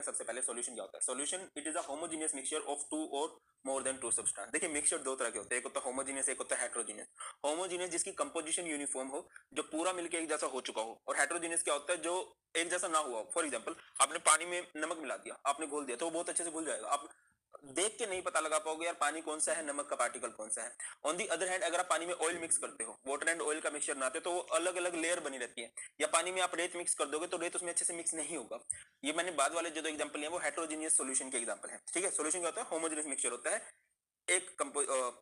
सबसे पहले सॉल्यूशन क्या होता है। Solution it is a homogeneous mixture of two or more than two substance. देखिए मिक्सचर दो तरह के होते हैं, एक होता है होमोजेनियस, एक होता है हेटेरोजेनियस। होमोजेनियस जिसकी कंपोजिशन यूनिफॉर्म हो, जो पूरा मिलकर एक जैसा हो चुका हो, और हेटेरोजेनियस क्या होता है जो एक जैसा ना हुआ हो। फॉर एग्जांपल आपने पानी में नमक मिला दिया, आपने घोल दिया, तो वो बहुत अच्छे से घुल जाएगा, आप देख के नहीं पता लगा पाओगे यार पानी कौन सा है, नमक का पार्टिकल कौन सा है। ऑन दी अदर हैंड अगर आप पानी में ऑयल मिक्स करते हो, वाटर एंड ऑयल का मिक्सचर बनाते हो, तो वो अलग अलग लेयर बनी रहती है। या पानी में आप रेत मिक्स कर दोगे तो रेत उसमें अच्छे से मिक्स नहीं होगा। ये मैंने बाद वाले जो दो एग्जांपल है वो हेटेरोजेनियस सॉल्यूशन के एग्जांपल है। ठीक है, सॉल्यूशन क्या होता है, होमोजेनियस मिक्सचर होता है, एक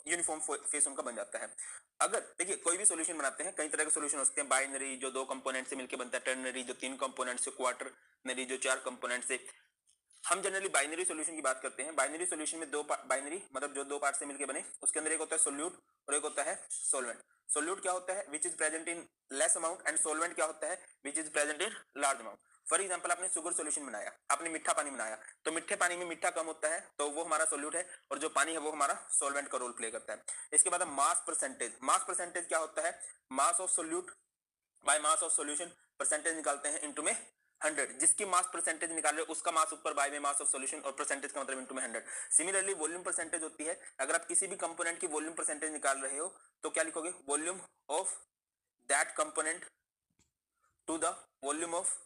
यूनिफॉर्म फेस उनका बन जाता है। अगर देखिए कोई भी सॉल्यूशन बनाते हैं, कई तरह के सॉल्यूशन हो सकते हैं। बाइनरी जो दो कंपोनेंट से मिलकर बनता है, टर्नरी जो तीन कंपोनेंट से, क्वार्टरनरी जो चार कंपोनेंट से। हम जनरली बाइनरी सॉल्यूशन की बात करते हैं। बाइनरी सॉल्यूशन में दो बाइनरी मतलब जो दो पार्ट से मिलकर बने, उसके अंदर एक होता है सोल्यूट और एक होता है सॉल्वेंट। सोल्यूट क्या होता है, which is present in less amount, and solvent क्या होता है, which is present in large amount. For example आपने शुगर सॉल्यूशन बनाया, आपने मीठा पानी बनाया, तो मीठे पानी में मीठा कम होता है तो वो हमारा सोल्यूट है, और जो पानी है वो हमारा सॉल्वेंट का रोल प्ले करता है। इसके बाद मास परसेंटेज। मास परसेंटेज क्या होता है, मास of solute by mass of solution, percentage निकालते हैं इनटू में 100। जिसकी मास परसेंटेज निकाल रहे हो उसका मास ऊपर बाय में मास ऑफ सॉल्यूशन, और परसेंटेज का मतलब इनटू में 100। सिमिलरली वॉल्यूम परसेंटेज होती है, अगर आप किसी भी कंपोनेंट की वॉल्यूम परसेंटेज निकाल रहे हो तो क्या लिखोगे, volume of that component to the volume of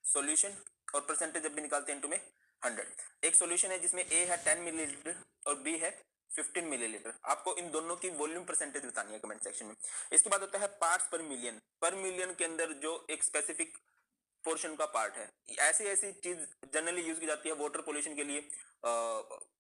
solution, और परसेंटेज जब भी निकालते हैं इनटू में 100। एक सॉल्यूशन है जिसमें ए है 10 मिलीलीटर और बी है 15 मिलीलीटर। आपको इन दोनों की वॉल्यूम परसेंटेज बतानी है कमेंट सेक्शन में। इसके बाद होता है पार्ट्स पर मिलियन। पर मिलियन के अंदर जो एक स्पेसिफिक पोर्शन का पार्ट है, ऐसी ऐसी चीज जनरली यूज की जाती है वाटर पोल्यूशन के लिए,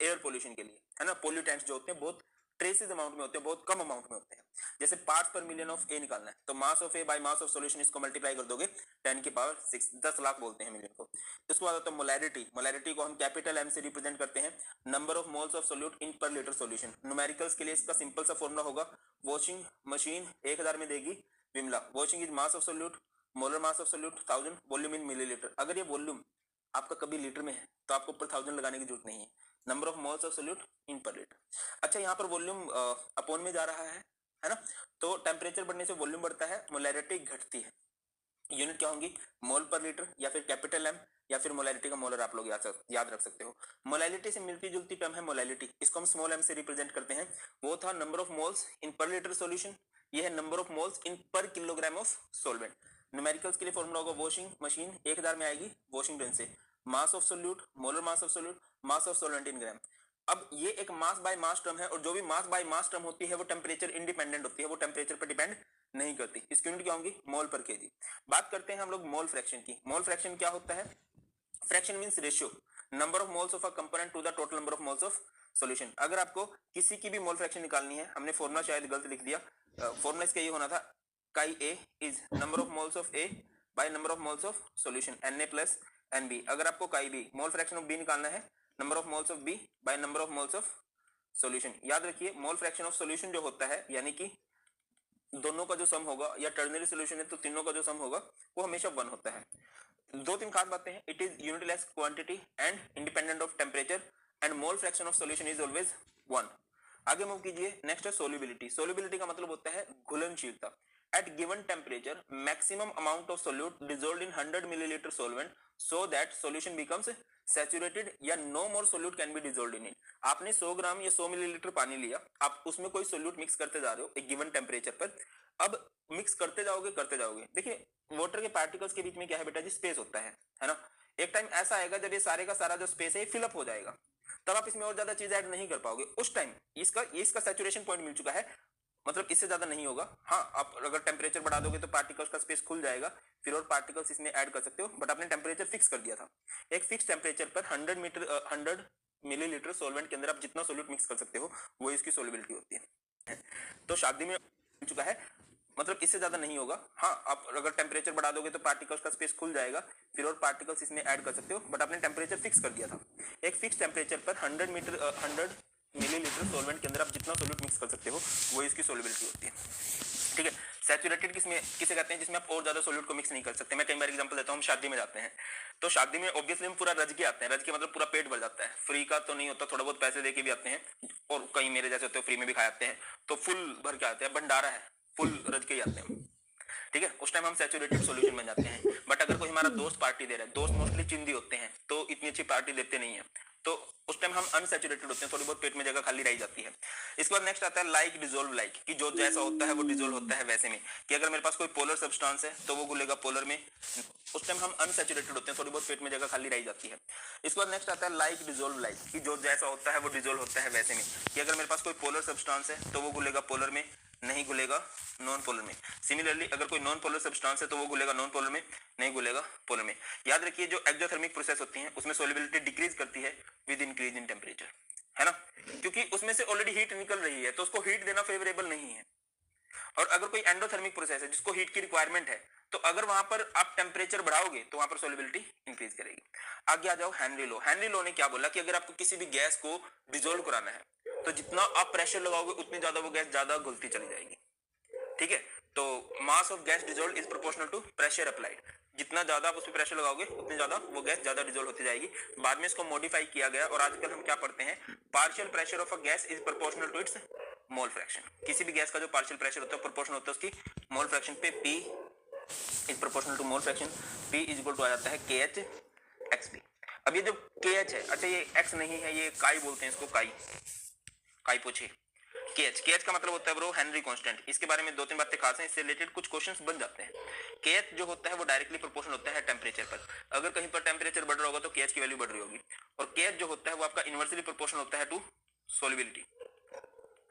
एयर पोल्यूशन के लिए, है ना। पोल्यूटेंट्स जो होते हैं बहुत ट्रेसेस अमाउंट में होते हैं, बहुत कम अमाउंट में होते हैं। जैसे पार्ट्स पर मिलियन ऑफ ए निकालना है, तो mass of A by mass of solution, इसको मल्टीप्लाई कर दोगे 10 की पावर 6, 10 लाख बोलते हैं मिलियन को। इसके बाद होता है मोलैरिटी। मोलैरिटी को हम कैपिटल एम से रिप्रेजेंट करते हैं, number of moles of solute इन पर लीटर सॉल्यूशन। न्यूमेरिकल्स के लिए इसका सिंपल सा फॉर्मूला होगा, वॉशिंग मशीन 1000 में देगी विमला, वॉशिंग is mass of solute, molar mass of solute 1000, volume in millilitre. अगर ये वॉल्यूम आपका कभी लीटर में है तो आपको ऊपर 1000 लगाने की जरूरत नहीं है, number of moles of solute इन पर लीटर। अच्छा, यहाँ पर वॉल्यूम अपॉन में जा रहा है ना, तो टेम्परेचर बढ़ने से वॉल्यूम बढ़ता है, मोलैरिटी घटती है। यूनिट क्या होंगी, मोल पर लीटर या फिर कैपिटल एम, या फिर मोलैरिटी का मोलर आप लोग याद रख सकते हो। मोलैलिटी से मिलती जुलती टर्म है मोलैलिटी, इसको हम स्मॉल एम से रिप्रेजेंट करते हैं। वो था नंबर ऑफ मोल्स इन पर लीटर सॉल्यूशन, ये है नंबर ऑफ मोल्स इन पर किलोग्राम ऑफ सॉल्वेंट। न्यूमेरिकल्स के लिए फॉर्मूला होगा, वॉशिंग मशीन 1000 में आएगी वॉशिंग टन से, mass of solute, molar mass of solute, mass of solvent in gram. अब ये एक मास बाय मास टर्म है, और जो भी मास बाय मास टर्म होती है वो टेम्परेचर इंडिपेंडेंट होती है, वो टेम्परेचर पर डिपेंड नहीं करती। इसकी यूनिट क्या होंगी, मोल पर केजी। बात करते हैं हम लोग मोल फ्रैक्शन की। मोल फ्रैक्शन क्या होता है, fraction means ratio, number of moles of a component to the total number of moles of solution. अगर आपको किसी की भी मोल फ्रैक्शन निकालनी है, हमने फॉर्मूला शायद गलत लिख दिया, फॉर्मूला इसका ये होना था, chi A is number of moles of A by number of moles of solution, Na plus Nb। अगर आपको chi B mole fraction of B निकालना है, number of moles of B by number of moles of solution. याद रखिए मोल fraction of solution जो होता है, यानी कि दोनों का जो सम होगा, या टर्नरी सॉल्यूशन है तो तीनों का जो सम होगा वो हमेशा 1 होता है। दो तीन खास बातें हैं, it is unitless quantity and independent of temperature, and mole fraction of solution is always 1। आगे मूव कीजिए, नेक्स्ट है सोल्यूबिलिटी। सोल्यूबिलिटी का मतलब होता है घुलनशीलता। At given temperature, maximum amount of solute dissolved in 100 milliliter solvent so that solution becomes saturated या no more solute can be dissolved in it। आपने 100 ग्राम या 100 मिलीलीटर पानी लिया, आप उसमें कोई सोल्यूट मिक्स करते जा रहे हो एक गिवन टेम्परेचर पर। अब मिक्स करते जाओगे। देखिए वाटर के पार्टिकल्स के बीच में क्या है बेटा जी, स्पेस होता है ना। एक टाइम ऐसा आएगा जब ये सारे का सारा जो स्पेस है फिलअप हो जाएगा, तब आप इसमें और ज्यादा चीज ऐड नहीं कर पाओगे। उस टाइम इसका सैचुरेशन पॉइंट मिल चुका है, मतलब इससे ज्यादा नहीं होगा। हाँ, आप अगर टेम्परेचर बढ़ा दोगे तो पार्टिकल्स का स्पेस खुल जाएगा, फिर और पार्टिकल्स इसमें ऐड कर सकते हो, बट आपने टेम्परेचर फिक्स कर दिया था। एक फिक्स टेम्परेचर पर 100 मिलीलीटर सॉल्वेंट के अंदर आप जितना सोल्यूट मिक्स कर सकते हो वो इसकी सोल्युबिलिटी होती है। तो शादी में मिल चुका है, मतलब इससे ज्यादा नहीं होगा। हाँ, आप अगर टेम्परेचर बढ़ा दोगे तो पार्टिकल्स का स्पेस खुल जाएगा, फिर और पार्टिकल्स इसमें ऐड कर सकते हो, बट आपने टेम्परेचर फिक्स कर दिया था। एक फिक्स टेम्परेचर पर 100 मिलीलीटर सॉल्वेंट के अंदर आप जितना सोल्यूट मिक्स कर सकते हो वो इसकी सोल्युबिलिटी होती है। ठीक है, सैचुरेटेड किसे कहते हैं, जिसमें आप और ज्यादा सोल्यूट को मिक्स नहीं कर सकते। मैं कई बार एग्जांपल देता हूँ, हम शादी में जाते हैं तो शादी में ऑब्वियसली हम पूरा रज के आते हैं। रज के मतलब पूरा पेट भर जाता है, फ्री का तो नहीं होता, थोड़ा बहुत पैसे देके भी आते हैं, और कई मेरे जैसे होते हैं फ्री में भी खा जाते हैं, तो फुल भर के आते हैं, भंडारा है, फुल रज के ही आते हैं। ठीक है, उस टाइम हम सैचुरेटेड सॉल्यूशन बन जाते हैं। बट अगर कोई हमारा दोस्त पार्टी दे रहा है, दोस्त मोस्टली चिंदी होते हैं तो इतनी अच्छी पार्टी देते नहीं है, तो उस टाइम हम अनसैचुरेटेड होते हैं, थोड़ी बहुत पेट में जगह खाली रह जाती है। इसके बाद नेक्स्ट आता है लाइक डिसॉल्व लाइक, कि जो जैसा होता है वो डिसॉल्व होता है वैसे में, कि अगर मेरे पास कोई पोलर सब्सटेंस है तो वो घुलेगा पोलर में, उस टाइम हम अनसैचुरेटेड होते हैं, थोड़ी बहुत पेट में जगह खाली रह जाती है। इसके बाद नेक्स्ट आता है लाइक डिसॉल्व लाइक, कि जो जैसा होता है वो डिसॉल्व होता है वैसे में, कि अगर मेरे पास कोई पोलर सब्सटेंस है तो वो घुलेगा पोलर में, नहीं घुलेगा नॉन पोलर में। सिमिलरली अगर कोई नॉन पोलर सब्सटेंस है तो वो घुलेगा नॉन पोलर में, नहीं घुलेगा पोलर में। याद रखिए जो एक्सोथर्मिक प्रोसेस होती है उसमें सॉल्युबिलिटी डिक्रीज करती है विद इंक्रीज इन टेम्परेचर, है ना, क्योंकि उसमें से ऑलरेडी हीट निकल रही है तो उसको हीट देना फेवरेबल नहीं है। और अगर कोई एंडोथर्मिक प्रोसेस है जिसको हीट की रिक्वायरमेंट है, तो अगर वहां पर आप टेम्परेचर बढ़ाओगे तो वहां पर सॉल्युबिलिटी इंक्रीज करेगी। आगे आ जाओ हेनरी लॉ। हेनरी लॉ ने क्या बोला कि अगर आपको किसी भी गैस को डिसॉल्व कराना है तो जितना आप प्रेशर लगाओगे उतनी ज्यादा वो गैस ज्यादा घुलती चली जाएगी, ठीक है। तो mass of gas dissolve is proportional to pressure applied, जितना ज्यादा आप उस पर प्रेशर लगाओगे उतनी ज्यादा वो गैस ज्यादा डिसॉल्व होती जाएगी। बाद में इसको मॉडिफाई किया गया और आजकल हम क्या पढ़ते हैं, partial pressure of a gas is proportional to its mole fraction. किसी भी गैस का जो पार्शियल प्रेशर होता है प्रोपोर्शनल होता है उसकी मोल फ्रैक्शन पे। P is proportional to mole fraction, P is equal to आ जाता है KH XP। अब ये जो KH है, अच्छा ये X नहीं है, ये काई बोलते हैं इसको, काई पूछे। KH का मतलब होता है ब्रो हेनरी कांस्टेंट। इसके बारे में दो तीन बातें खास हैं, इससे रिलेटेड कुछ क्वेश्चंस बन जाते हैं। KH जो होता है वो डायरेक्टली प्रोपोर्शनल होता है टेम्परेचर पर। अगर कहीं पर टेम्परेचर बढ़ रहा होगा तो KH की वैल्यू बढ़ रही होगी, और KH जो होता है वो आपका इनवर्सली प्रोपोर्शनल होता है टू सॉल्युबिलिटी,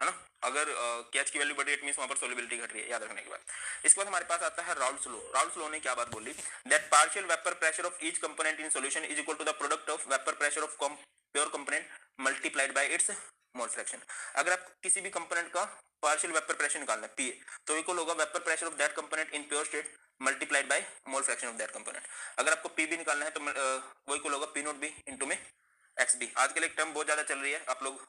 है ना। अगर KH की वैल्यू बढ़ रही है इट मींस वहां पर सॉल्युबिलिटी घट रही है, याद रखने के बाद। इसके बाद हमारे पास आता है राउल्स लॉ। राउल्स लॉ ने क्या बात बोली, that partial vapour pressure of each component in solution is equal to the product of vapour pressure of pure component multiplied by its mole fraction. अगर आप किसी भी कंपोनेंट का पार्शियल वेपर प्रेशर निकालना है PA, तो इक्वल होगा vapour pressure of that component in pure state multiplied by mole fraction of that component. अगर आपको PB निकालना है तो वो इक्वल होगा P नॉट B इनटू में XB। आजकल एक टर्म बहुत ज्यादा चल रही है, आप लोग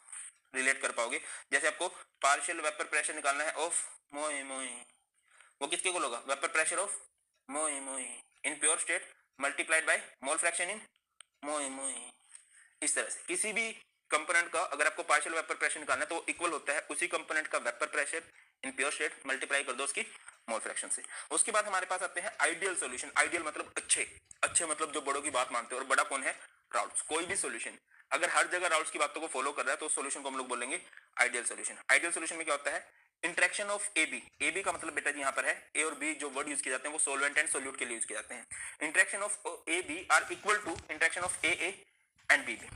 रिलेट कर पाओगे, जैसे आपको पार्शियल वेपर प्रेशर निकालना है ऑफ मोए मोए, वो किसके इक्वल होगा, वेपर प्रेशर ऑफ मोए मोए in pure state multiplied by mole fraction in मोए मोए। इस तरह से किसी भी कंपोनेंट का अगर आपको पार्शियल वेपर प्रेशर निकालना है तो इक्वल होता है उसी कंपोनेंट का vapour pressure in pure state multiply कर दो उसकी मोल फ्रैक्शन से। उसके बाद हमारे पास आते हैं आइडियल सॉल्यूशन। आइडियल मतलब अच्छे, अच्छे मतलब जो बड़ों की बात मानते हैं, और बड़ा कौन है, राउल्स। कोई भी सॉल्यूशन अगर हर जगह राउल्स की बातों को फॉलो कर रहा है तो उस सॉल्यूशन को हम लोग बोलेंगे आइडियल सॉल्यूशन। आइडियल सॉल्यूशन में क्या होता है, इंटरेक्शन ऑफ AB का मतलब बेटा जी यहाँ पर है A और B जो वर्ड यूज किए जाते हैं वो सोलवेंट एंड सोल्यूट के लिए यूज किए जाते हैं। Interaction of AB are equal to interaction of AA and BB।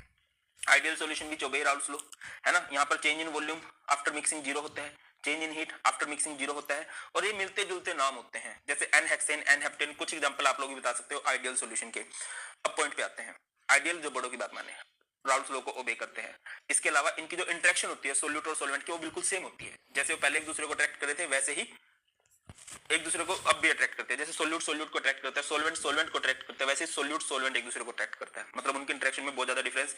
Ideal solution भी चौबे राउल्स लो, है ना। यहाँ पर change in volume after mixing zero होता है, change in heat after mixing zero होता है, और ये मिलते जुलते नाम होते हैं, जैसे एन हेक्सेन एन हेप्टेन, कुछ एग्जांपल आप लोग भी बता सकते हो आइडियल सॉल्यूशन के। अब पॉइंट पे आते हैं, आइडियल जो बड़ों की बात माने राउल्स लॉ को ओबे करते हैं। इसके अलावा इनकी जो इंटरेक्शन होती है सोल्यूट और सोलवेंट की वो बिल्कुल सेम होती है, जैसे वो पहले एक दूसरे को अट्रैक्ट कर रहे थे वैसे ही एक दूसरे को अब भी अट्रैक्ट करते हैं। जैसे सोल्यूट सोल्यूट को अट्रैक्ट करता है, सोलवेंट सोलवेंट को अट्रैक्ट करता है, वैसे सोल्यूट सोलवेंट एक दूसरे को अट्रैक्ट करता है, मतलब उनके इंटरेक्शन में बहुत ज्यादा डिफरेंस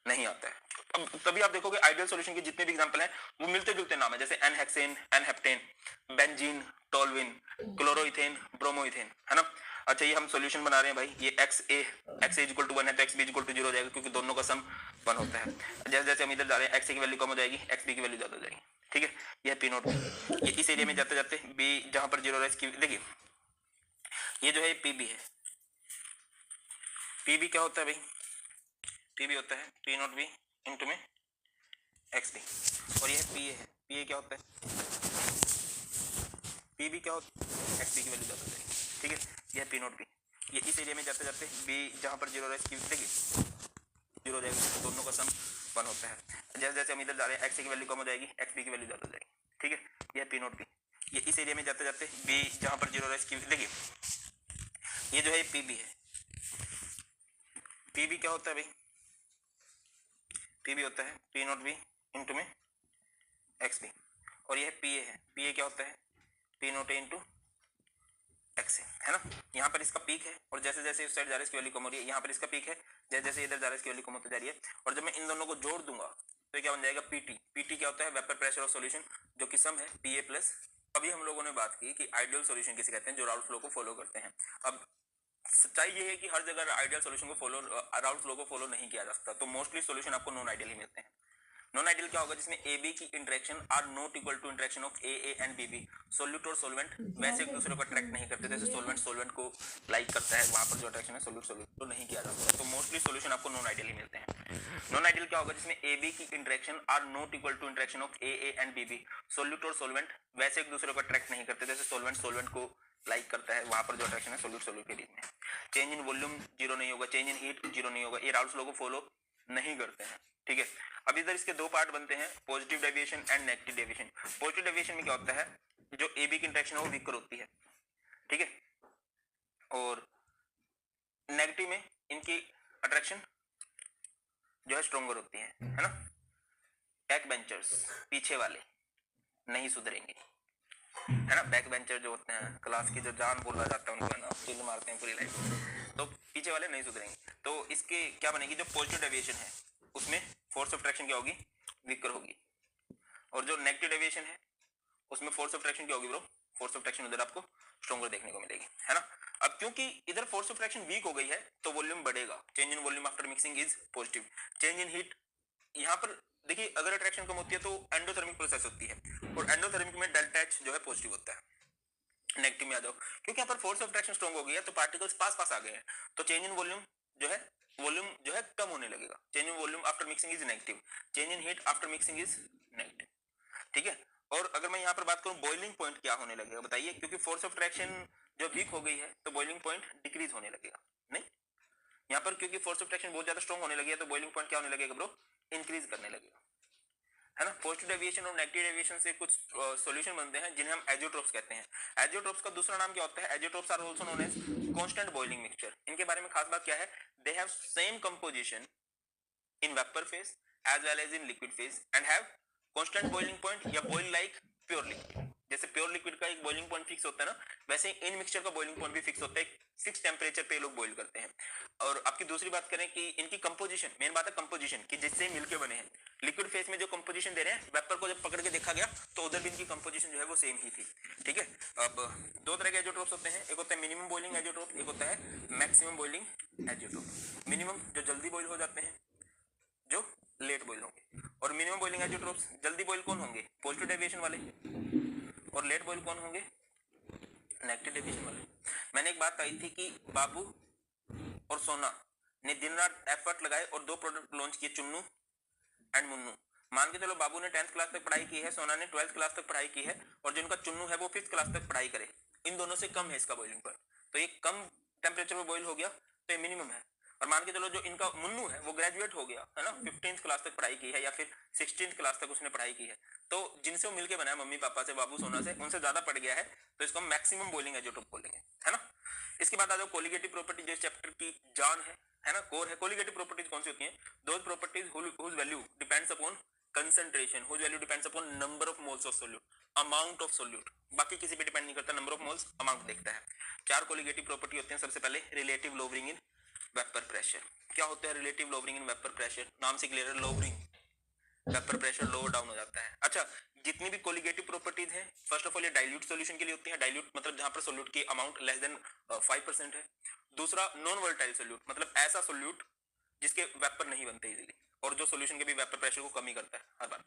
नहीं आता है। अब तभी आप देखोगे आइडियल सॉल्यूशन के जितने भी एग्जांपल हैं वो मिलते जुलते नाम है, जैसे n hexane n heptane, benzene toluene, chloroethane bromoethane, है ना। अच्छा ये हम सॉल्यूशन बना रहे हैं भाई, ये XA इज इक्वल टू 1 है तो XB इज इक्वल टू 0 हो जाएगा, क्योंकि दोनों का सम 1 होता है। जैसे जैसे हम इधर जा रहे हैं XA की वैल्यू कम हो जाएगी, XB की वैल्यू ज्यादा हो जाएगी, ठीक है। यह P नॉट, ये इस एरिया में जाते जाते B जहां पर 0 है इसकी देखिए, ये जो है PB है, PB क्या होता है भाई, PB होता है P नॉट B इनटू में XB, और यह PA है, PA क्या होता है, PB क्या होता है, XB की वैल्यू ज्यादा हो जाएगी, ठीक है। यह P नॉट B, ये इस एरिया में जाते जाते B जहां पर 0 है इसकी देखिए 0 हो जाएगी, दोनों का सम 1 होता है। जैसे जैसे हम इधर जा रहे हैं XA की वैल्यू कम हो जाएगी, XB की वैल्यू ज्यादा हो जाएगी, ठीक है। यह P नॉट B, ये इस एरिया में जाते जाते B जहां पर 0 है इसकी देखिए, ये जो है PB है, PB क्या होता है भाई, PB होता है P नॉट B इनटू में XB, और यह PA है, PA क्या होता है P not A into XA, है ना। यहाँ पर इसका पीक है और जैसे जैसे इस साइड जा रहा है इसकी वैल्यू कम हो रही है, यहाँ पर इसका पीक है, जैसे जैसे इधर जा रहा है इसकी वैल्यू कम होती जा रही है, और जब मैं इन दोनों को जोड़ दूंगा तो क्या बन जाएगा PT क्या होता है, वेपर प्रेशर ऑफ सॉल्यूशन, जो कि सम है PA प्लस। अभी हम लोगों ने बात की कि आइडियल सॉल्यूशन किसे कहते हैं, जो राउल्स लॉ को फॉलो करते हैं। अब सच्चाई ये है कि हर जगह आइडियल सॉल्यूशन को फॉलो राउल्स लॉ को फॉलो नहीं किया जा सकता, तो मोस्टली सॉल्यूशन आपको नॉन आइडियल ही मिलते हैं। नॉन आइडियल क्या होगा? जिसमें ए बी की interaction are not equal to interaction of A and B B. Solute और सोलवेंट वैसे एक दूसरे को अट्रैक्ट नहीं करते, जैसे सोलवेंट सोलवेंट को लाइक करता है, वहां पर जो अट्रैक्शन है सोल्यूट सोल्यूट को नहीं किया जाता। तो मोस्टली सोल्यूशन आपको नॉन आइडियल ही मिलते हैं। नॉन आइडियल क्या होगा? जिसमें ए बी की interaction are not equal to interaction of A and B B. Solute और सोलवेंट वैसे एक दूसरे को अट्रैक्ट नहीं करते, जैसे सोलवेंट सोलवेंट को लाइक करता है, वहां पर जो अट्रैक्शन है सोल्यूट सोल्यूट के बीच में। चेंज इन वॉल्यूम जीरो नहीं होगा, चेंज इन हीट जीरो नहीं होगा। ये राउल्स लॉ को फॉलो नहीं करते हैं, ठीक है। अब इधर इसके दो पार्ट बनते हैं, positive deviation and negative deviation. Positive deviation में क्या होता है? जो ए बी की इंटरेक्शन है वो वीकर होती है, ठीक है, और नेगेटिव में इनकी अट्रैक्शन जो है स्ट्रॉन्गर होती है ना। बैक बेंचर्स, पीछे वाले नहीं सुधरेंगे, है ना। बैक बेंचर जो होते हैं, क्लास की जो जान बोला जाता है उनको, है ना, चिल मारते हैं पूरी लाइफ, तो पीछे वाले नहीं सुधरेंगे। तो इसके क्या बनेगी? जो पॉजिटिव डेविएशन है उसमें फोर्स ऑफ अट्रैक्शन क्या होगी? वीकर होगी। और जो नेगेटिव डेविएशन है उसमें फोर्स ऑफ अट्रैक्शन क्या होगी ब्रो? फोर्स ऑफ अट्रैक्शन उधर आपको स्ट्रॉन्गर देखने को मिलेगी, है ना। अब क्योंकि इधर फोर्स ऑफ अट्रैक्शन वीक हो गई है तो वॉल्यूम बढ़ेगा। Change in volume after mixing is positive. Change in heat, यहाँ पर देखिए अगर अट्रैक्शन कम होती है तो एंडोथर्मिक प्रोसेस होती है, और एंडोथर्मिक में डेल्टा एच जो है पॉजिटिव होता है। नेगेटिव में आ जाओ, क्योंकि यहाँ पर फोर्स ऑफ अट्रैक्शन स्ट्रॉन्ग हो गई है तो पार्टिकल्स पास पास आ गए हैं, तो चेंज इन वॉल्यूम जो है कम होने लगेगा। Change in volume after mixing is negative, change in heat after mixing is negative, ठीक है। और अगर मैं यहाँ पर बात करूं बॉइलिंग पॉइंट क्या होने लगेगा बताइए? क्योंकि फोर्स ऑफ अट्रैक्शन जो वीक हो गई है तो बॉइलिंग पॉइंट डिक्रीज होने लगेगा। नहीं, यहाँ पर क्योंकि फोर्स ऑफ अट्रैक्शन बहुत ज्यादा स्ट्रॉन्ग होने लगी है तो बॉइलिंग पॉइंट क्या होने लगेगा ब्रो? इंक्रीज करने लगेगा, है ना। पॉजिटिव डेविएशन और नेगेटिव डेविएशन से कुछ सॉल्यूशन बनते हैं जिन्हें हम एजियोट्रोप्स कहते हैं। एजियोट्रोप्स का दूसरा नाम क्या होता है? Azeotropes are also known as constant boiling mixture. इनके बारे में खास बात क्या है? They have same composition in vapour phase as well as in liquid phase and have constant boiling point या बॉइल लाइक प्योर लिक्विड। जैसे प्योर लिक्विड का एक बॉइलिंग पॉइंट फिक्स होता है ना, वैसे इन मिक्सचर का बॉइलिंग पॉइंट भी फिक्स होता है, फिक्स टेंपरेचर पे लोग बॉइल करते हैं। और आपकी दूसरी बात करें कि इनकी कंपोजिशन, मेन बात है कंपोजिशन कि जिससे मिलके बने हैं। लिक्विड फेज में जो कंपोजिशन दे रहे हैं, वेपर को जब पकड़ के देखा गया तो उधर भी इनकी कंपोजिशन जो है वो सेम ही थी, ठीक है। अब दो तरह के एजियोट्रोप्स होते हैं, एक होता है मिनिमम बॉइलिंग एजियोट्रोप, एक होता है मैक्सिमम बॉइलिंग एजियोट्रोप। मिनिमम जो जल्दी बॉइल हो जाते हैं, जो लेट बॉइल होंगे। और मिनिमम बॉइलिंग एजियोट्रोप्स, जल्दी बॉइल कौन होंगे? पॉजिटिव डेविएशन वाले। और लेट बॉइल कौन होंगे? नेगेटिव डेविएशन वाले। मैंने एक बात कही थी कि बाबू और सोना ने दिन रात एफर्ट लगाए और दो प्रोडक्ट लॉन्च किए, चुन्नू एंड मुन्नू। मान के चलो बाबू ने 10th क्लास तक पढ़ाई की है, सोना ने 12th क्लास तक पढ़ाई की है, और जिनका चुन्नू है वो 5th क्लास तक पढ़ाई करे, इन दोनों से कम है इसका बॉइलिंग पॉइंट, तो ये कम टेम्परेचर में बॉइल हो गया तो ये मिनिमम है। और मान के चलो जो इनका मुन्नू है वो ग्रेजुएट हो गया है ना, 15th क्लास तक पढ़ाई की है या फिर 16th क्लास तक उसने पढ़ाई की है, तो जिनसे वो मिलके बना है मम्मी पापा से, बाबू सोना से, उनसे ज्यादा पढ़ गया है, तो इसको हम मैक्सिमम बॉइलिंग एजियोट्रोप बोलेंगे, है ना। इसके बाद आ जाओ कोलिगेटिव प्रॉपर्टी, जो इस चैप्टर की जान है ना, कोर है। कोलिगेटिव प्रॉपर्टीज कौन सी होती हैं? Those properties whose value depends upon concentration, whose value depends upon number of moles of solute, amount of solute, बाकी किसी पे डिपेंड नहीं करता, नंबर ऑफ मोल्स अमाउंट देखता है। चार कोलिगेटिव प्रॉपर्टी होते हैं। सबसे पहले relative lowering in vapour pressure. क्या होता है relative lowering in vapour pressure? नाम से क्लियर है, lowering, vapour pressure lower down हो जाता है। अच्छा, जितनी भी कोलिगेटिव प्रॉपर्टीज हैं, फर्स्ट ऑफ ऑल ये डाइल्यूट सॉल्यूशन के लिए होती है। डाइल्यूट मतलब जहां पर सोल्यूट की अमाउंट लेस देन 5% है। दूसरा नॉन वोलेटाइल सोल्यूट, मतलब ऐसा सोल्यूट जिसके वेपर नहीं बनते इजीली, और जो सॉल्यूशन के भी वेपर प्रेशर को कमी करता है हर बार,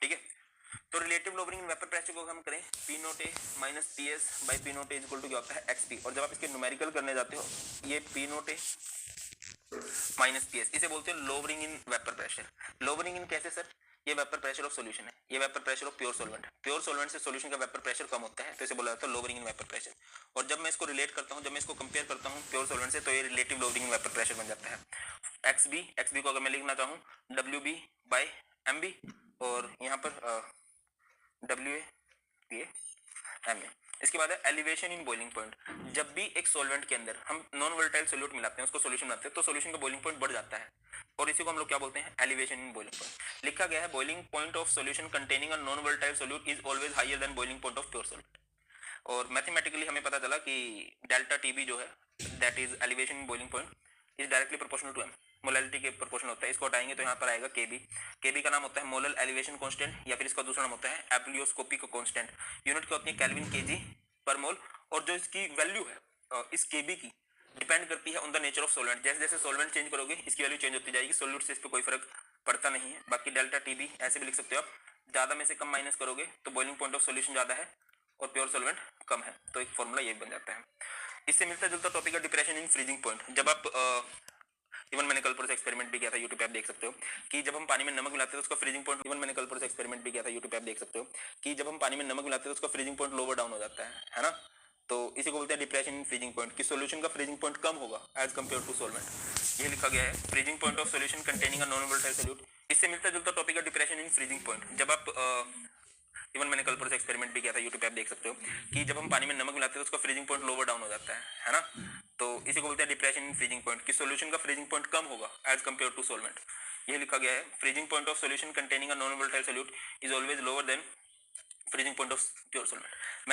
ठीक है। तो relative lowering in vapour pressure को हम करें P naught A minus PS by P naught A equal to क्या होता है? XP। और जब आप इसके न्यूमेरिकल करने जाते हो, ये P naught A minus PS, इसे बोलते हैं lowering in vapour pressure. Lowering in कैसे सर? ये वेपर प्रेशर ऑफ सॉल्यूशन है, ये vapour pressure of pure solvent. Pure solvent से सॉल्यूशन का वेपर प्रेशर कम होता है, तो इसे बोला जाता है लोवरिंग इन वेपर प्रेशर। और जब मैं इसको रिलेट करता हूं, जब मैं इसको कंपेयर करता हूं प्योर सॉल्वेंट से, तो ये relative lowering in vapour pressure बन जाता है। XB को अगर मैं लिखना चाहूँ WB बाई MB, और यहाँ पर WA MA। इसके बाद है एलिवेशन इन बॉइलिंग पॉइंट। जब भी एक सॉल्वेंट के अंदर हम नॉन वोलेटाइल सॉल्यूट मिलाते हैं, उसको सॉल्यूशन बनाते हैं, तो सॉल्यूशन का बॉइलिंग पॉइंट बढ़ जाता है, और इसी को हम लोग क्या बोलते हैं? Elevation in boiling point. लिखा गया है boiling point of solution containing a non volatile solute is always higher than boiling point of pure solute. और मैथमेटिकली हमें पता चला कि डेल्टा TB जो है, that is elevation in boiling point, is directly proportional to M, molality के proportional होता है। इसको हटाएंगे तो यहाँ पर आएगा KB। KB का नाम होता है मोलल एलिवेशन कांस्टेंट, या फिर इसका दूसरा नाम होता है एब्लियोस्कोपिक कांस्टेंट। यूनिट क्या होती है? केल्विन kg पर मोल। और जो इसकी वैल्यू है इस KB की, डिपेंड करती है on the nature of solvent. जैसे जैसे सोलवेंट चेंज करोगे इसकी वैल्यू चेंज होती जाएगी। सोल्यूट से इस पर कोई फर्क पड़ता नहीं है। बाकी डेल्टा टी बी ऐसे भी लिख सकते हो आप, ज्यादा में से कम माइनस करोगे तो बॉइलिंग पॉइंट ऑफ सोल्यूशन ज्यादा है और प्योर सोलवेंट कम है, तो एक फॉर्मूला ये बन जाता है। इससे मिलता जुलता टॉपिक है डिप्रेशन इन फ्रीजिंग पॉइंट। जब आप इवन मैंने कल पर एक्सपेरिमेंट भी किया था, यूट्यूब पे आप देख सकते हो कि जब हम पानी में नमक मिलाते हैं तो उसका फ्रीजिंग पॉइंट, इवन मैंने कल पर एक्सपेरिमेंट भी किया था, यूट्यूब पे आप देख सकते हो कि जब हम पानी में नमक मिलाते हैं तो उसका फ्रीजिंग पॉइंट लोअर डाउन हो जाता है ना। तो इसी को बोलते हैं डिप्रेशन इन फ्रीजिंग पॉइंट, कि सॉल्यूशन का फ्रीजिंग पॉइंट कम होगा एज कंपेयर टू सॉल्वेंट। ये लिखा गया है freezing point of solution containing a non volatile solute. इससे मिलता जुलता टॉपिक है डिप्रेशन इन फ्रीजिंग पॉइंट। जब आप इवन मैंने कल पर एक्सपेरिमेंट भी किया था, यूट्यूब पे आप देख सकते हो कि जब हम पानी में नमक मिलाते हैं तो उसका फ्रीजिंग पॉइंट लोअर डाउन हो जाता है ना। तो इसी को बोलते हैं डिप्रेशन इन फ्रीजिंग पॉइंट, कि सॉल्यूशन का फ्रीजिंग पॉइंट कम होगा एज कंपेयर टू सॉल्वेंट। ये लिखा गया है freezing point of solution containing a non volatile solute is always lower than freezing point of pure solvent.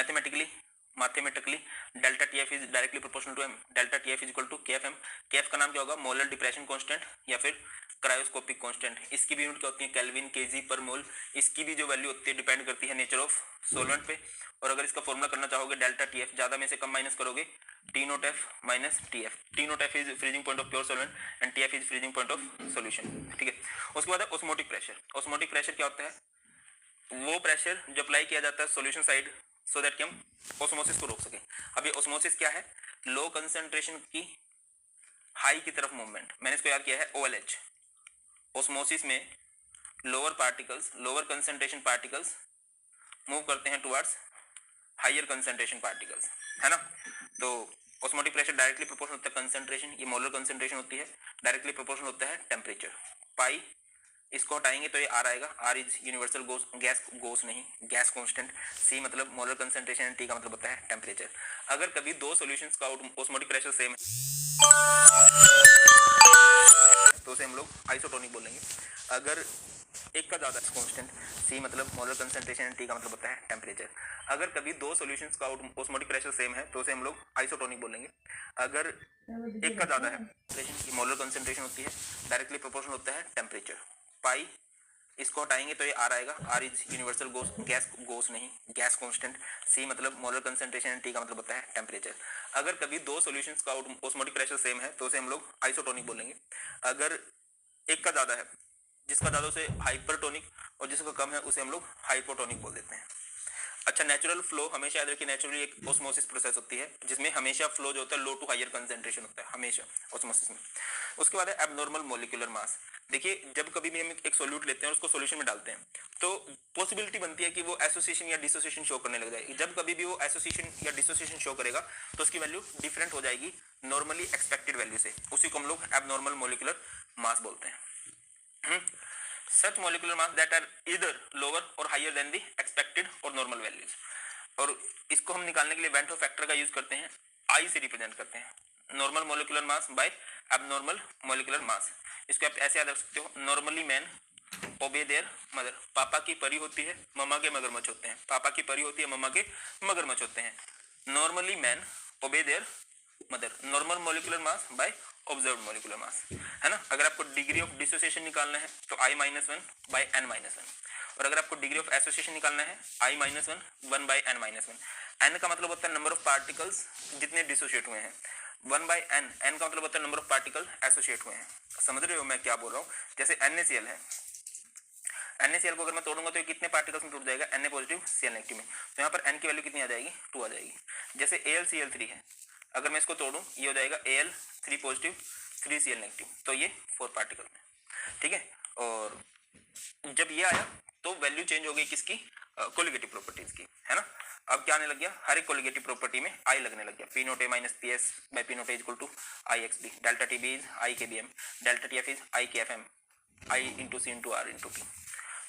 Mathematically delta TF is directly proportional to M. Delta TF is equal to KFM. KF का नाम क्या होगा? Molar depression constant या फिर cryoscopic constant. इसकी भी unit क्या होती है? केल्विन केजी पर मोल। इसकी भी जो वैल्यू होती है डिपेंड करती है नेचर ऑफ सोलवेंट पे। और अगर इसका फॉर्मूला करना चाहोगे डेल्टा टीएफ, ज्यादा में से कम माइनस करोगे T note F minus TF. T note F is freezing point of pure solvent and TF is freezing point of solution. ठीक है। उसके बाद है ऑस्मोटिक प्रेशर। ऑस्मोटिक प्रेशर क्या होता है? वो प्रेशर जो अप्लाई किया जाता है सॉल्यूशन साइड सो दैट कि हम ऑस्मोसिस को रोक सके। अब ये ऑस्मोसिस क्या है? लो कंसंट्रेशन की हाई की तरफ मूवमेंट। मैंने इसको याद किया है OLH। ऑस्मोसिस में lower particles, lower concentration particles move करते हैं टुवर्ड्स हायर कंसंट्रेशन पार्टिकल्स, है ना। तो ऑस्मोटिक प्रेशर डायरेक्टली प्रोपोर्शनल होता है कंसंट्रेशन, ये मोलर कंसंट्रेशन होती है, डायरेक्टली प्रोपोर्शनल होता है टेम्परेचर। पाई इसको हटाएंगे तो ये आर आएगा। Are is universal gas goes नहीं, गैस कांस्टेंट। सी मतलब मोलर कंसंट्रेशन, टी का मतलब होता है टेम्परेचर। अगर कभी दो सॉल्यूशंस का ऑस्मोटिक प्रेशर सेम है तो उसे हम लोग आइसोटोनिक बोलेंगे। अगर एक का ज्यादा कांस्टेंट, सी मतलब मोलर कंसंट्रेशन, टी का मतलब होता है टेम्परेचर। अगर कभी दो सॉल्यूशंस का ऑस्मोटिक प्रेशर सेम है तो उसे हम लोग आइसोटोनिक बोलेंगे। अगर एक का ज्यादा है, मोलर कंसंट्रेशन होती है, डायरेक्टली प्रोपोर्शनल होता है टेम्परेचर। पाई इसको हटाएंगे तो ये आर आएगा। Are is universal gas goes नहीं, गैस कांस्टेंट। सी मतलब मोलर कंसंट्रेशन, टी का मतलब होता है टेम्परेचर। अगर कभी दो सॉल्यूशंस का ऑस्मोटिक प्रेशर सेम है तो उसे हम लोग आइसोटोनिक बोलेंगे। अगर एक का ज्यादा है, जिसका ज्यादा उसे हाइपरटोनिक और जिसका कम है उसे हम लोग हाइपोटोनिक बोल देते हैं। अच्छा, नेचुरल फ्लो हमेशा याद रखिए, नेचुरली एक ऑस्मोसिस प्रोसेस होती है जिसमें हमेशा फ्लो जो होता है लो टू हायर कंसंट्रेशन होता है हमेशा ऑस्मोसिस में। उसके बाद है एबनॉर्मल मॉलिक्यूलर मास। देखिए, जब कभी भी हम एक सोल्यूट लेते हैं और उसको सॉल्यूशन में डालते हैं तो पॉसिबिलिटी बनती है कि वो एसोसिएशन या डिसोसिएशन शो करने लग जाएगी। जब कभी भी वो एसोसिएशन या डिसोसिएशन शो करेगा तो उसकी वैल्यू डिफरेंट हो जाएगी नॉर्मली एक्सपेक्टेड वैल्यू से। उसी को हम लोग एबनॉर्मल मॉलिक्यूलर मास बोलते हैं। Such molecular mass that are either lower or higher than the expected or normal values। और इसको हम निकालने के लिए वेंटो फैक्टर का यूज करते हैं, आई से रिप्रेजेंट करते हैं normal molecular mass by abnormal molecular mass. इसको आप ऐसे याद रख सकते हो, नॉर्मली मैन ओबे देयर मदर। पापा की परी होती है, मम्मा के मगरमच्छ होते हैं। पापा की परी होती है, मम्मा के मगरमच्छ होते हैं। नॉर्मली मैन ओबे there mother. Normal molecular mass by observed molecular mass, है ना। अगर आपको डिग्री ऑफ डिसोसिएशन निकालना है तो I-1 बाय N-1, और अगर आपको डिग्री ऑफ एसोसिएशन निकालना है I-1 1 बाय N-1। N का मतलब होता है नंबर ऑफ पार्टिकल्स जितने डिसोसिएट हुए हैं, 1 बाय N, N का मतलब होता है नंबर ऑफ पार्टिकल एसोसिएट हुए हैं। समझ रहे हो मैं क्या बोल रहा हूँ? जैसे NaCl है, NaCl को अगर मैं तोड़ूंगा तो ये कितने पार्टिकल्स में टूट जाएगा? Na पॉजिटिव Cl नेगेटिव में। तो यहाँ पर N की वैल्यू कितनी आ जाएगी? 2 आ जाएगी। जैसे AlCl3 है, अगर मैं इसको तोड़ूं ये हो जाएगा Al3 पॉजिटिव 3Cl नेगेटिव, तो ये 4 पार्टिकल में, ठीक है। और जब ये आया तो वैल्यू चेंज हो गई किसकी? कोलिगेटिव प्रॉपर्टीज की, है ना। अब क्या आने लग गया? हर एक कोलिगेटिव प्रॉपर्टी में आई लगने लग गया। P naught A minus PS by P naught A equal to IXB। Delta TB is IKBM, delta TF is IKFM, I into C into R into P।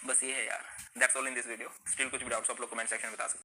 बस ये है यार, that's all in this video. Still कुछ भी doubts आप लोग comment section में बता सकते हैं।